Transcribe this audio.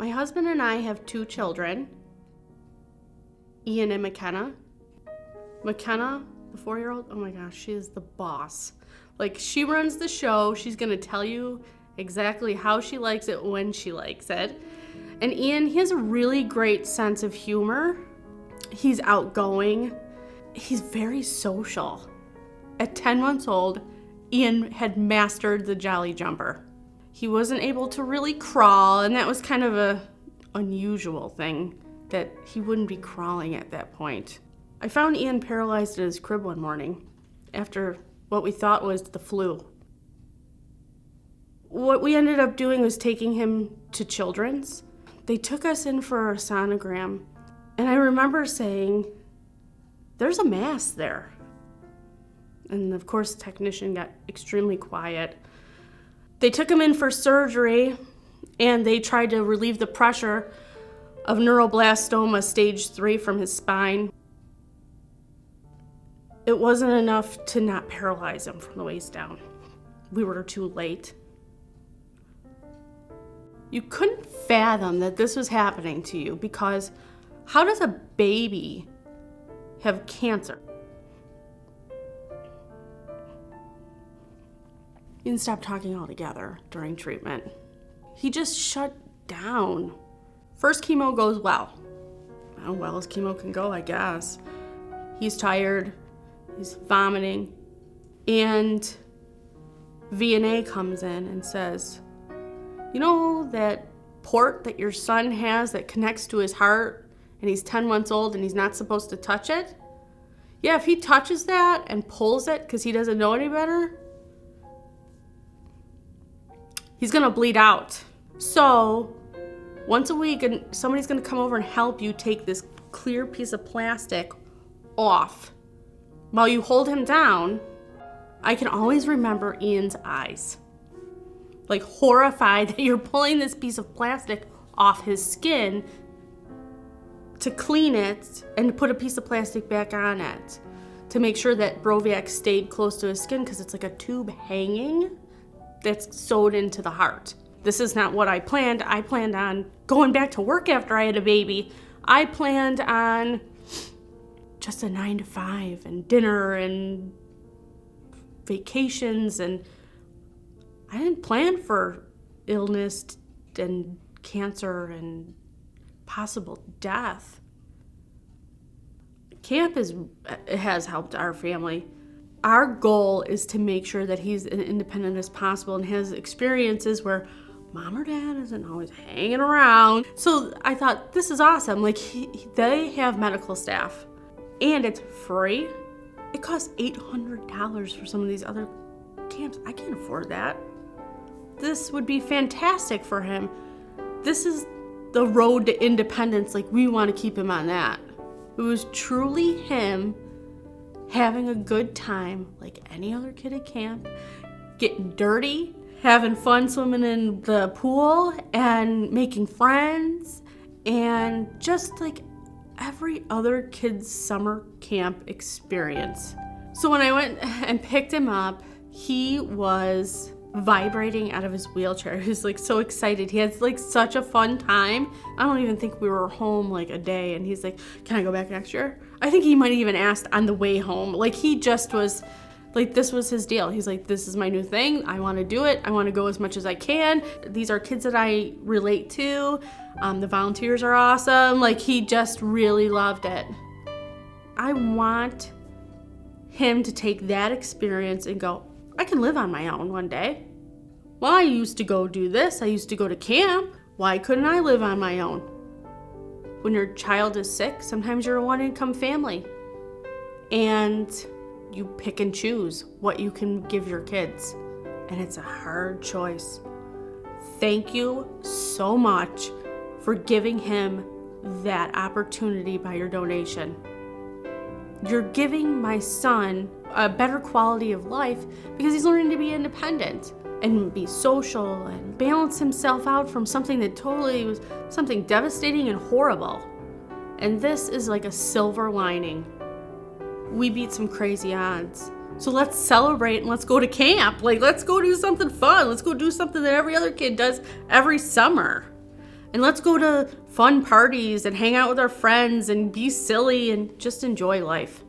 My husband and I have 2 children, Ian and McKenna. McKenna, the 4-year-old, oh my gosh, she is the boss. Like, she runs the show. She's gonna tell you exactly how she likes it, when she likes it. And Ian, he has a really great sense of humor. He's outgoing. He's very social. At 10 months old, Ian had mastered the jolly jumper. He wasn't able to really crawl, and that was kind of a unusual thing, that he wouldn't be crawling at that point. I found Ian paralyzed in his crib one morning after what we thought was the flu. What we ended up doing was taking him to Children's. They took us in for a sonogram, and I remember saying, "There's a mass there." And of course, the technician got extremely quiet. They took him in for surgery, and they tried to relieve the pressure of neuroblastoma stage 3 from his spine. It wasn't enough to not paralyze him from the waist down. We were too late. You couldn't fathom that this was happening to you, because how does a baby have cancer? Ian stopped talking altogether during treatment. He just shut down. First chemo goes well. How well as chemo can go, I guess. He's tired, he's vomiting, and VNA comes in and says, "You know that port that your son has that connects to his heart, and he's 10 months old and he's not supposed to touch it? Yeah, if he touches that and pulls it because he doesn't know any better, he's gonna bleed out. So once a week, and somebody's gonna come over and help you take this clear piece of plastic off. While you hold him down." I can always remember Ian's eyes, like horrified that you're pulling this piece of plastic off his skin to clean it and to put a piece of plastic back on it to make sure that Brovac stayed close to his skin, because it's like a tube hanging that's sewed into the heart. This is not what I planned. I planned on going back to work after I had a baby. I planned on just a 9 to 5 and dinner and vacations, and I didn't plan for illness and cancer and possible death. Camp has helped our family. Our goal is to make sure that he's as independent as possible and has experiences where mom or dad isn't always hanging around. So I thought, this is awesome. Like, they have medical staff, and it's free. It costs $800 for some of these other camps. I can't afford that. This would be fantastic for him. This is the road to independence. Like, we want to keep him on that. It was truly him having a good time like any other kid at camp, getting dirty, having fun swimming in the pool and making friends, and just like every other kid's summer camp experience. So when I went and picked him up, he was vibrating out of his wheelchair. He was like so excited. He had like such a fun time. I don't even think we were home like a day, and he's like, "Can I go back next year?" I think he might have even asked on the way home. Like, he just was like, this was his deal. He's like, "This is my new thing. I want to do it. I want to go as much as I can. These are kids that I relate to. The volunteers are awesome." Like, he just really loved it. I want him to take that experience and go, I can live on my own one day. Well, I used to go do this. I used to go to camp. Why couldn't I live on my own? When your child is sick, sometimes you're a one-income family, and you pick and choose what you can give your kids, and it's a hard choice. Thank you so much for giving him that opportunity by your donation. You're giving my son a better quality of life because he's learning to be independent and be social and balance himself out from something that totally was something devastating and horrible. And this is like a silver lining. We beat some crazy odds. So let's celebrate and let's go to camp. Like, let's go do something fun. Let's go do something that every other kid does every summer. And let's go to fun parties and hang out with our friends and be silly and just enjoy life.